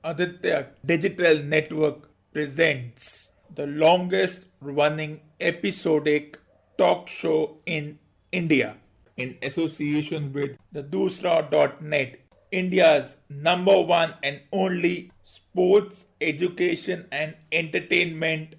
Aditya Digital Network presents the longest running episodic talk show in India in association with the Dusra.net, India's number one and only sports education and entertainment.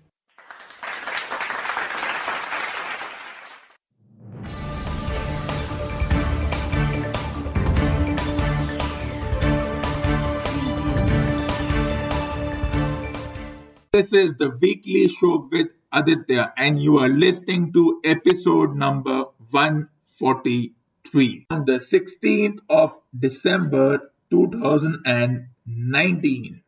This is the weekly show with Aditya, and you are listening to episode number 143 on the 16th of December 2019.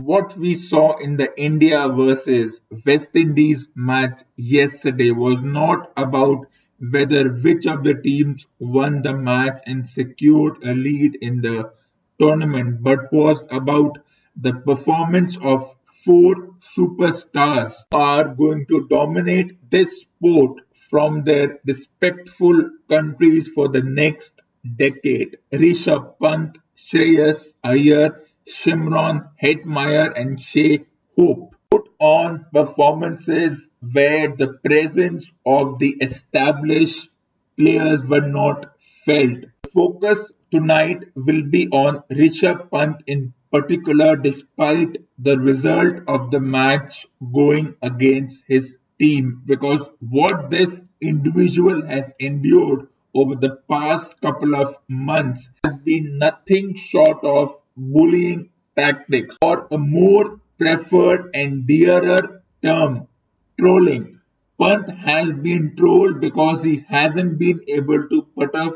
What we saw in the India versus West Indies match yesterday was not about whether which of the teams won the match and secured a lead in the tournament, but was about the performance of four superstars who are going to dominate this sport from their respectful countries for the next decade. Rishabh Pant, Shreyas Iyer, Shimron Hetmeyer and Shea Hope put on performances where the presence of the established players were not felt. The focus tonight will be on Rishabh Pant in particular, despite the result of the match going against his team, because what this individual has endured over the past couple of months has been nothing short of bullying tactics, or a more preferred and dearer term, trolling. Pant has been trolled because he hasn't been able to put up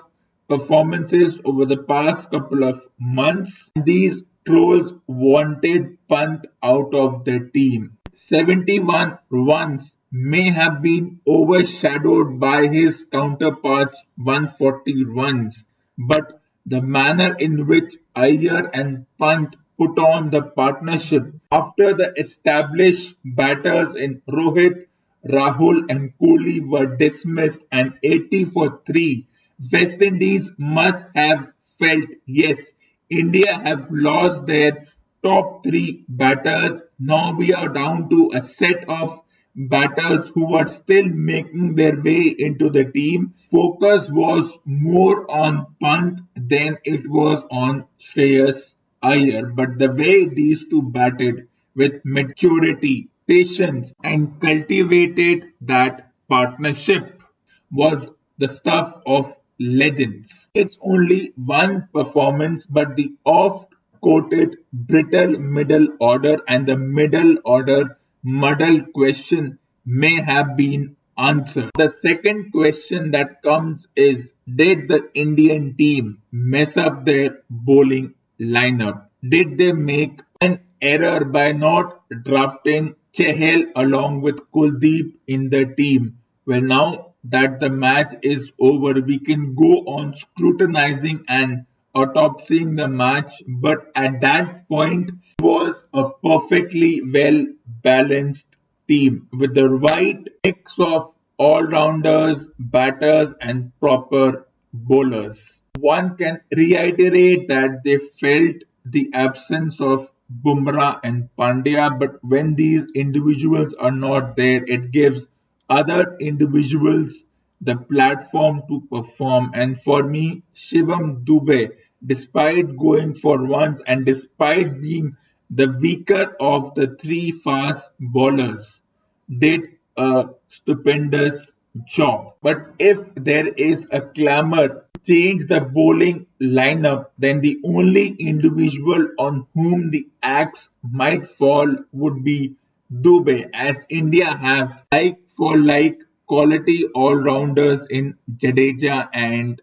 performances over the past couple of months. These trolls wanted Pant out of the team. 71 runs may have been overshadowed by his counterpart's 140 runs, but the manner in which Iyer and Pant put on the partnership after the established batters in Rohit, Rahul and Kohli were dismissed and 80 for 3, West Indies must have felt, yes, India have lost their top three batters. Now we are down to a set of batters who are still making their way into the team. Focus was more on Pant than it was on Shreyas Iyer. But the way these two batted with maturity, patience, and cultivated that partnership was the stuff of legends. It's only one performance, but the oft-quoted brittle middle order and the middle order muddle question may have been answered. The second question that comes is, did the Indian team mess up their bowling lineup? Did they make an error by not drafting Chahal along with Kuldeep in the team? Well, now that the match is over, we can go on scrutinizing and autopsying the match, but at that point, it was a perfectly well balanced team with the right mix of all rounders, batters, and proper bowlers. One can reiterate that they felt the absence of Bumrah and Pandya, but when these individuals are not there, it gives other individuals the platform to perform. And for me, Shivam Dube, despite going for runs and despite being the weaker of the three fast bowlers, did a stupendous job. But if there is a clamor to change the bowling lineup, then the only individual on whom the axe might fall would be Dube, as India have like for like quality all-rounders in Jadeja and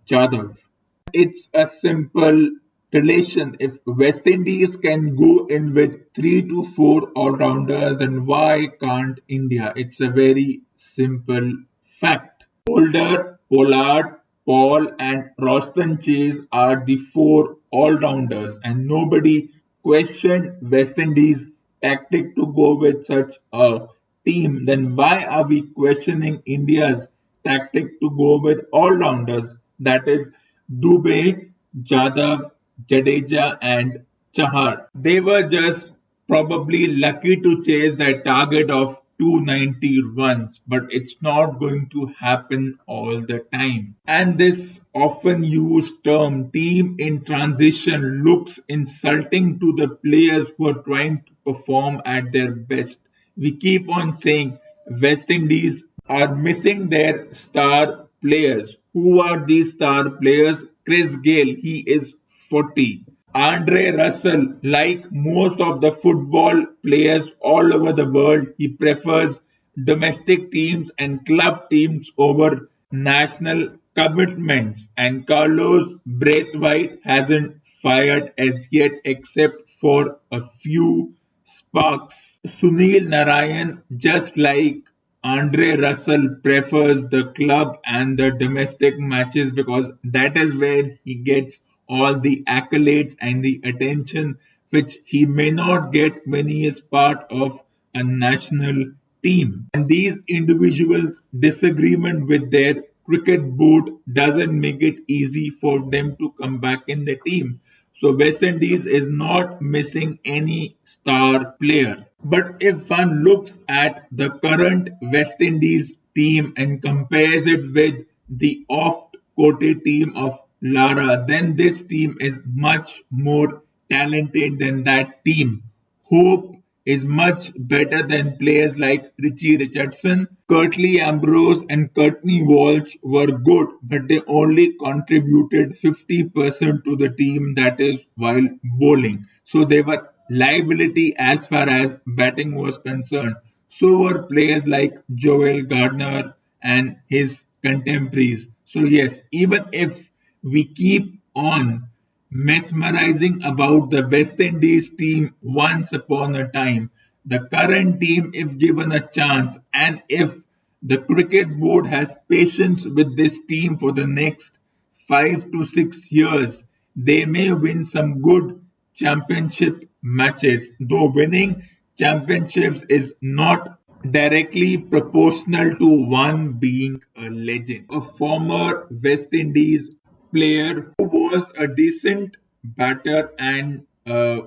Jadhav. It's a simple relation. If West Indies can go in with 3 to 4 all-rounders, then why can't India? It's a very simple fact. Holder, Pollard, Paul and Roston Chase are the four all-rounders, and nobody questioned West Indies tactic to go with such a team. Then why are we questioning India's tactic to go with all-rounders? That is Dube, Jadhav, Jadeja, and Chahar. They were just probably lucky to chase their target of 290 runs, but it's not going to happen all the time. And this often used term team in transition looks insulting to the players who are trying to perform at their best. We keep on saying West Indies are missing their star players. Who are these star players? Chris Gale, he is 40. Andre Russell, like most of the football players all over the world, he prefers domestic teams and club teams over national commitments. And Carlos Braithwaite hasn't fired as yet except for a few sparks. Sunil Narayan, just like Andre Russell, prefers the club and the domestic matches because that is where he gets all the accolades and the attention which he may not get when he is part of a national team. And these individuals' disagreement with their cricket board doesn't make it easy for them to come back in the team. So West Indies is not missing any star player. But if one looks at the current West Indies team and compares it with the oft-quoted team of Lara, then this team is much more talented than that team. Hope is much better than players like Richie Richardson. Curtly Ambrose and Courtney Walsh were good, but they only contributed 50% to the team, that is, while bowling. So they were liability as far as batting was concerned. So were players like Joel Gardner and his contemporaries. So, yes, even if we keep on mesmerizing about the West Indies team once upon a time, the current team, if given a chance, and if the cricket board has patience with this team for the next 5 to 6 years, they may win some good championship matches, though winning championships is not directly proportional to one being a legend. A former West Indies player who was a decent batter and a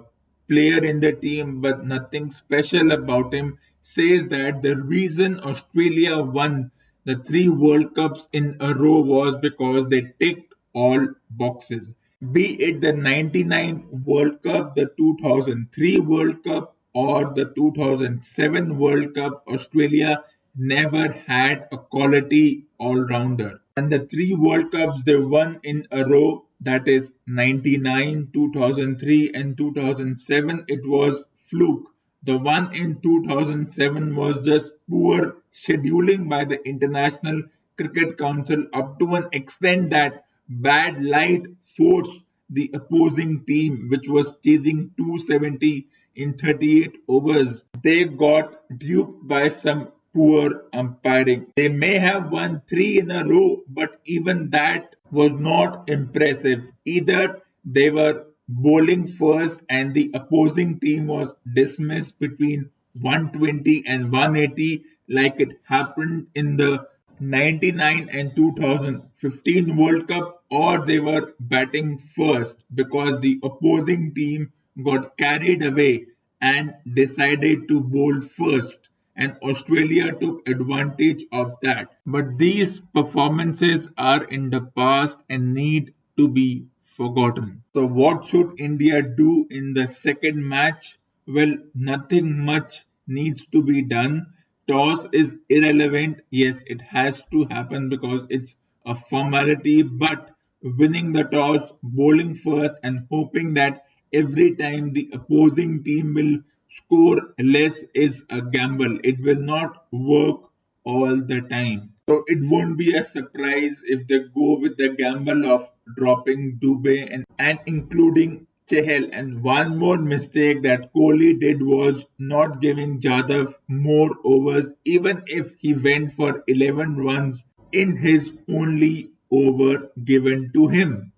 player in the team, but nothing special about him, says that the reason Australia won the three World Cups in a row was because they ticked all boxes. Be it the 99 World Cup, the 2003 World Cup, or the 2007 World Cup, Australia never had a quality all rounder. And the three World Cups they won in a row, that is 99, 2003, and 2007, it was fluke. The one in 2007 was just poor scheduling by the International Cricket Council up to an extent that bad light forced the opposing team, which was chasing 270 in 38 overs. They got duped by some poor umpiring. They may have won three in a row, but even that was not impressive. Either they were bowling first and the opposing team was dismissed between 120 and 180 like it happened in the 99 and 2015 World Cup, or they were batting first because the opposing team got carried away and decided to bowl first, and Australia took advantage of that. But these performances are in the past and need to be forgotten. So, what should India do in the second match? Well, nothing much needs to be done. Toss is irrelevant. Yes, it has to happen because it's a formality, but winning the toss, bowling first, and hoping that every time the opposing team will score less is a gamble. It will not work all the time. So it won't be a surprise if they go with the gamble of dropping Dubey and including Chehel. And one more mistake that Kohli did was not giving Jadhav more overs, even if he went for 11 runs in his only over given to him.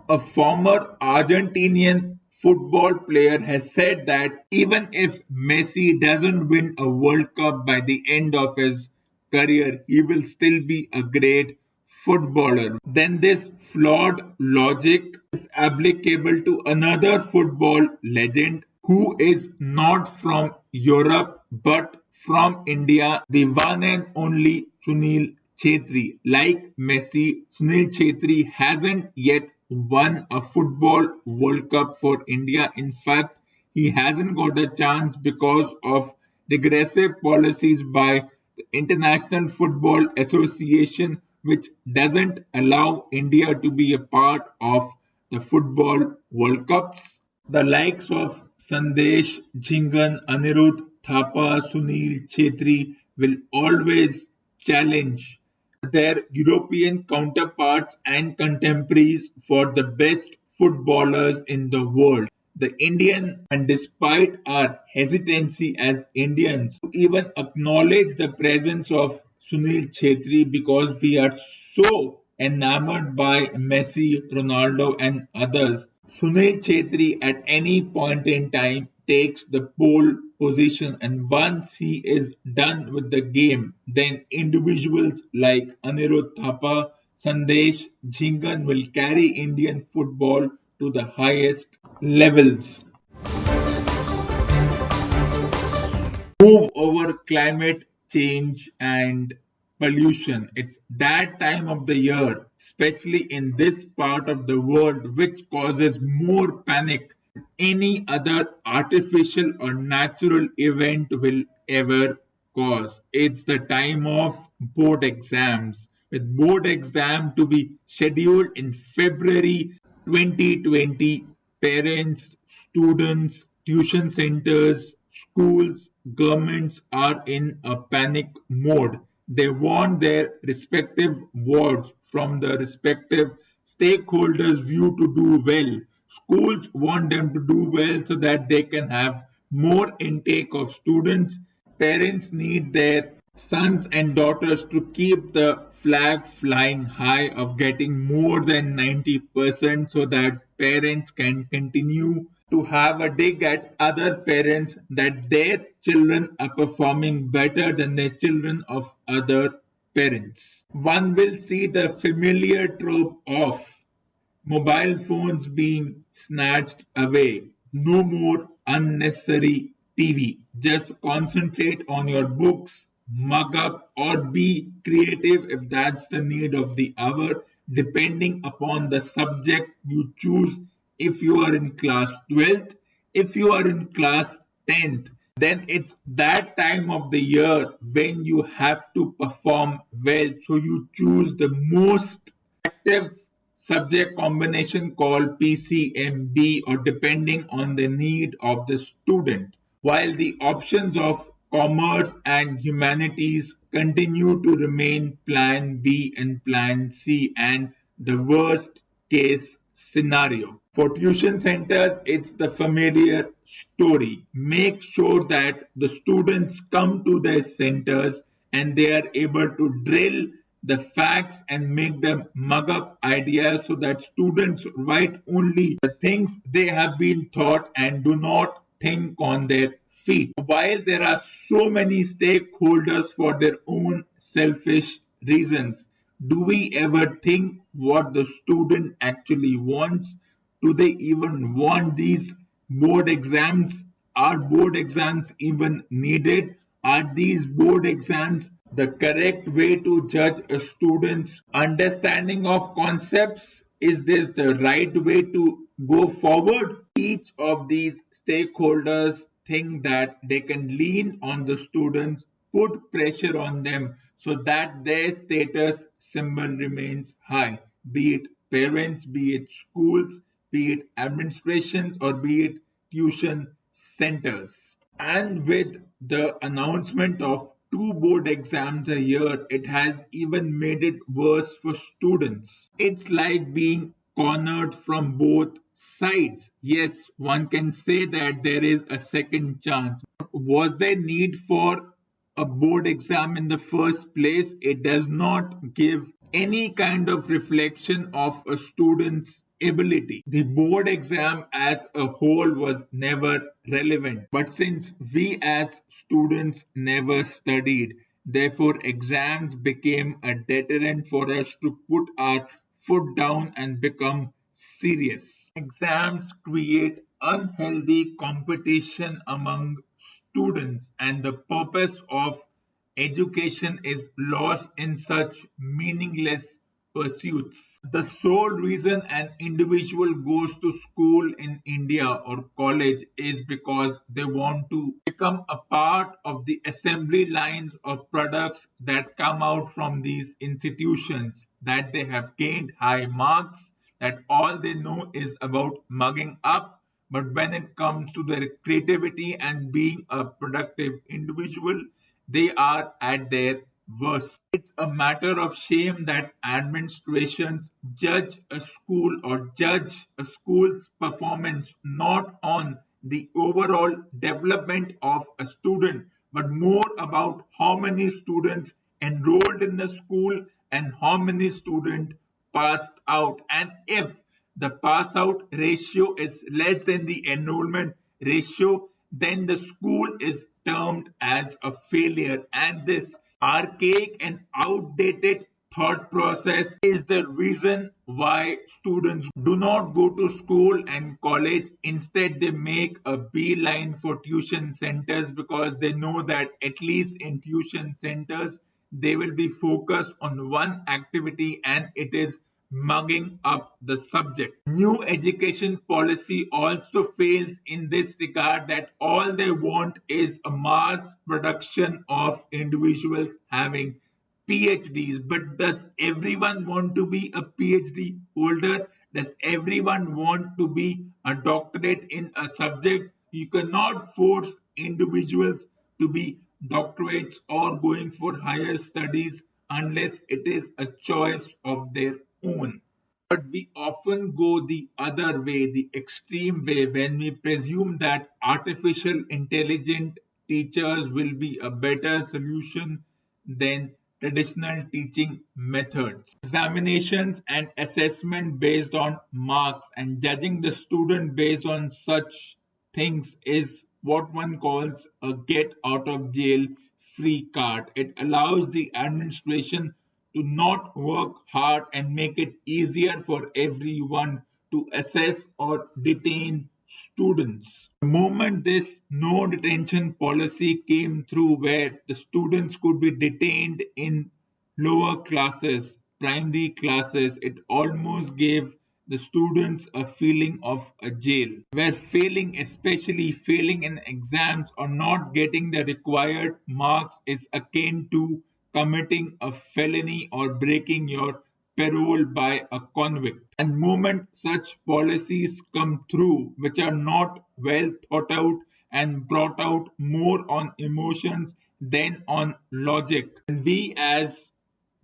A former Argentinian football player has said that even if Messi doesn't win a World Cup by the end of his career, he will still be a great footballer. Then this flawed logic is applicable to another football legend who is not from Europe but from India, the one and only Sunil Chhetri. Like Messi, Sunil Chhetri hasn't yet won a football World Cup for India. In fact, he hasn't got a chance because of regressive policies by the International Football Association, which doesn't allow India to be a part of the football World Cups. The likes of Sandesh, Jhingan, Anirudh Thapa, Sunil Chhetri will always challenge their European counterparts and contemporaries for the best footballers in the world. The Indian, and despite our hesitancy as Indians to even acknowledge the presence of Sunil Chhetri because we are so enamored by Messi, Ronaldo, and others, Sunil Chhetri at any point in time takes the pole position, and once he is done with the game, then individuals like Anirudh Thapa, Sandesh, Jhingan will carry Indian football to the highest levels. Move over climate change and pollution. It's that time of the year, especially in this part of the world, which causes more panic than any other artificial or natural event will ever cause. It's the time of board exams, with board exam to be scheduled in February 2020. Parents, students, tuition centers, schools, governments are in a panic mode. They want their respective wards from the respective stakeholders' view to do well. Schools want them to do well so that they can have more intake of students. Parents need their sons and daughters to keep the flag flying high of getting more than 90% so that parents can continue to have a dig at other parents that their children are performing better than the children of other parents. One will see the familiar trope of mobile phones being snatched away. No more unnecessary TV. Just concentrate on your books, mug up, or be creative if that's the need of the hour, depending upon the subject you choose. If you are in class 12th, if you are in class 10th, then it's that time of the year when you have to perform well. So you choose the most active subject combination called PCMB or depending on the need of the student, while the options of commerce and humanities continue to remain plan B and plan C and the worst case scenario. For tuition centers, it's the familiar story. Make sure that the students come to their centers and they are able to drill the facts and make them mug up ideas so that students write only the things they have been taught and do not think on their feet. While there are so many stakeholders for their own selfish reasons, do we ever think what the student actually wants? Do they even want these board exams? Are board exams even needed? Are these board exams the correct way to judge a student's understanding of concepts? Is this the right way to go forward? Each of these stakeholders think that they can lean on the students, put pressure on them so that their status symbol remains high, be it parents, be it schools, be it administrations, or be it tuition centers. And with the announcement of two board exams a year, it has even made it worse for students. It's like being cornered from both sides. Yes, one can say that there is a second chance. Was there need for a board exam in the first place? It does not give any kind of reflection of a student's ability. The board exam as a whole was never relevant. But since we as students never studied, Therefore, exams became a deterrent for us to put our foot down and become serious. Exams create unhealthy competition among students, and the purpose of education is lost in such meaningless pursuits. The sole reason an individual goes to school in India or college is because they want to become a part of the assembly lines of products that come out from these institutions, that they have gained high marks, that all they know is about mugging up. But when it comes to their creativity and being a productive individual, they are at their worst. It's a matter of shame that administrations judge a school or judge a school's performance not on the overall development of a student, but more about how many students enrolled in the school and how many students passed out. And if the pass out ratio is less than the enrollment ratio, then the school is termed as a failure. And this archaic and outdated thought process is the reason why students do not go to school and college. Instead, they make a beeline for tuition centers because they know that at least in tuition centers, they will be focused on one activity, and it is mugging up the subject. New education policy also fails in this regard, that all they want is a mass production of individuals having PhDs. But does everyone want to be a PhD holder? Does everyone want to be a doctorate in a subject? You cannot force individuals to be doctorates or going for higher studies unless it is a choice of their own. But we often go the other way, the extreme way, when we presume that artificial intelligent teachers will be a better solution than traditional teaching methods. Examinations and assessment based on marks and judging the student based on such things is what one calls a get out of jail free card. It allows the administration to not work hard and make it easier for everyone to assess or detain students. The moment this no detention policy came through, where the students could be detained in lower classes, primary classes, it almost gave the students a feeling of a jail, where failing, especially failing in exams or not getting the required marks, is akin to committing a felony or breaking your parole by a convict. And moment such policies come through, which are not well thought out and brought out more on emotions than on logic, and we as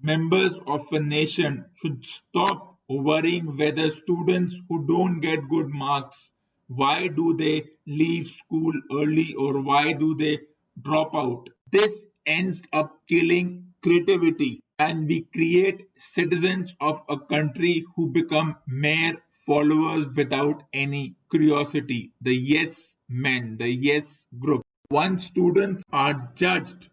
members of a nation should stop worrying whether students who don't get good marks, why do they leave school early or why do they drop out. This ends up killing creativity, and we create citizens of a country who become mere followers without any curiosity, the yes men, the yes group. Once students are judged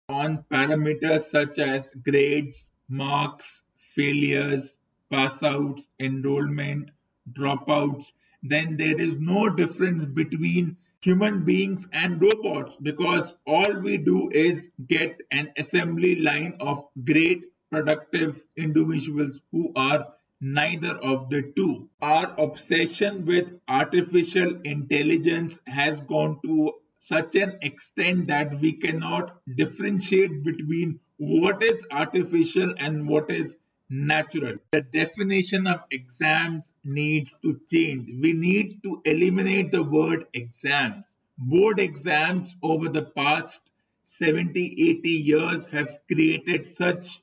on parameters such as grades, marks, failures, pass outs, enrollment, dropouts, then there is no difference between human beings and robots, because all we do is get an assembly line of great productive individuals who are neither of the two. Our obsession with artificial intelligence has gone to such an extent that we cannot differentiate between what is artificial and what is natural. The definition of exams needs to change. We need to eliminate the word exams. Board exams over the past 70, 80 years have created such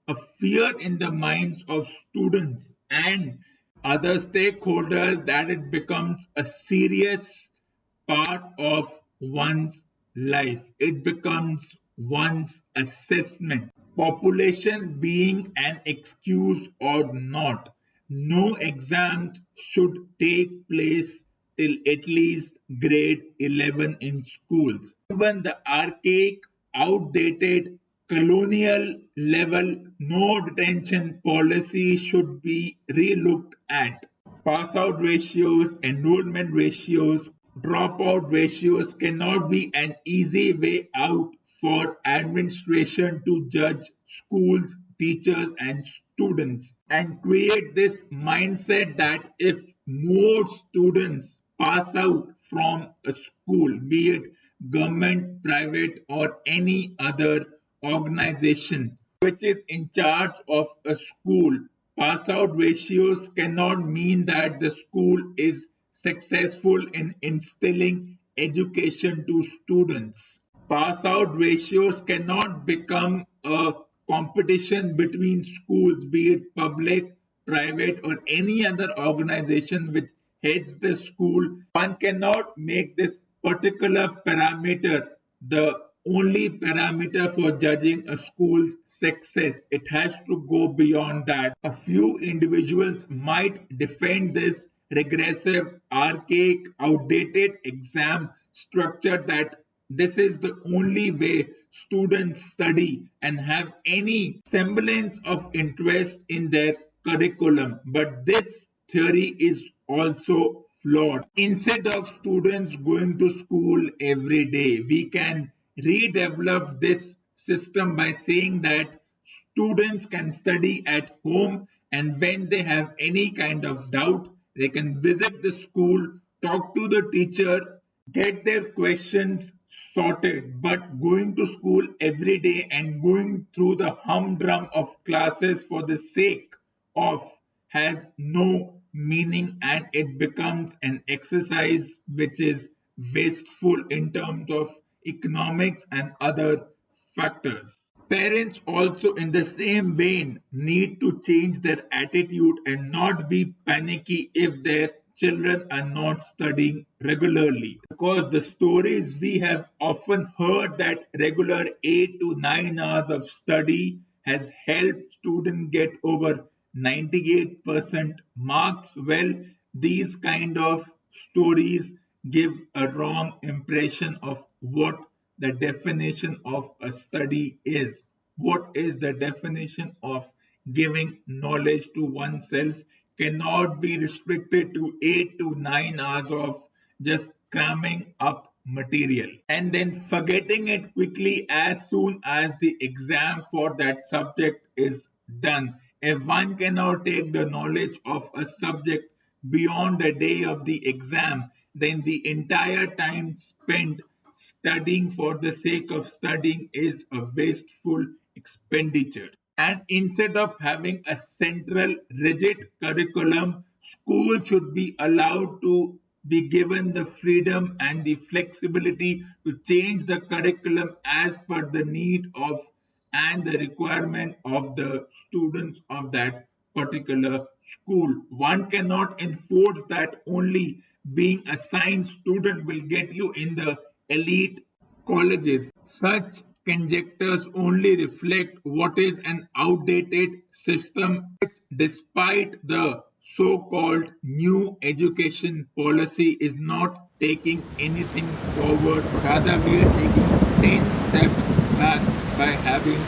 a fear in the minds of students and other stakeholders that it becomes a serious part of one's life. It becomes one's assessment. Population being an excuse or not, no exams should take place till at least grade 11 in schools. Even the archaic, outdated colonial level no detention policy should be relooked at. Pass out ratios, enrollment ratios, dropout ratios cannot be an easy way out for administration to judge schools, teachers, and students and create this mindset that if more students pass out from a school, be it government, private, or any other organization which is in charge of a school, pass out ratios cannot mean that the school is successful in instilling education to students. Pass out ratios cannot become a competition between schools, be it public, private, or any other organization which heads the school. One cannot make this particular parameter the only parameter for judging a school's success. It has to go beyond that. A few individuals might defend this regressive, archaic, outdated exam structure that this is the only way students study and have any semblance of interest in their curriculum. But this theory is also flawed. Instead of students going to school every day, we can redevelop this system by saying that students can study at home, and when they have any kind of doubt, they can visit the school, talk to the teacher, get their questions sorted. But going to school every day and going through the humdrum of classes for the sake of has no meaning, and it becomes an exercise which is wasteful in terms of economics and other factors. Parents also, in the same vein, need to change their attitude and not be panicky if their children are not studying regularly. Because the stories we have often heard that regular 8 to 9 hours of study has helped students get over 98% marks. Well, these kind of stories give a wrong impression of what the definition of a study is. What is the definition of giving knowledge to oneself cannot be restricted to 8 to 9 hours of just cramming up material and then forgetting it quickly as soon as the exam for that subject is done. If one cannot take the knowledge of a subject beyond the day of the exam, then the entire time spent studying for the sake of studying is a wasteful expenditure. And instead of having a central rigid curriculum, school should be allowed to be given the freedom and the flexibility to change the curriculum as per the need of and the requirement of the students of that particular school. One cannot enforce that only being a science student will get you in the elite colleges. Such conjectures only reflect what is an outdated system which, despite the so-called new education policy, is not taking anything forward. Rather, we are taking 10 steps back by having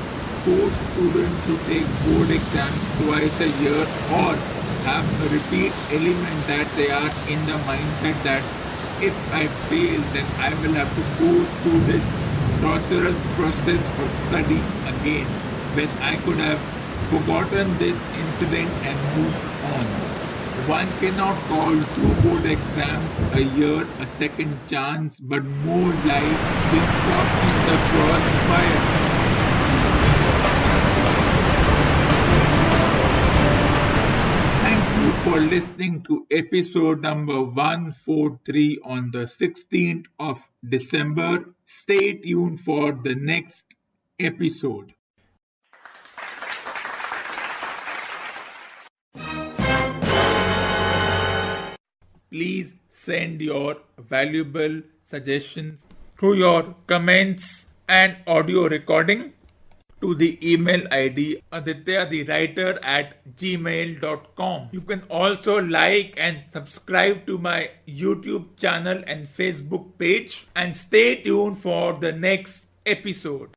forced students to take board exams twice a year or have a repeat element that they are in the mindset that if I fail, then I will have to go through this torturous process of study again, when I could have forgotten this incident and moved on. One cannot call 2 board exams a year a second chance, but more life being caught in the crossfire. Thank you for listening to episode number 143 on the 16th of December. Stay tuned for the next episode. Please send your valuable suggestions through your comments and audio recording to the email ID adityathewriter@gmail.com. You can also like and subscribe to my YouTube channel and Facebook page, and stay tuned for the next episode.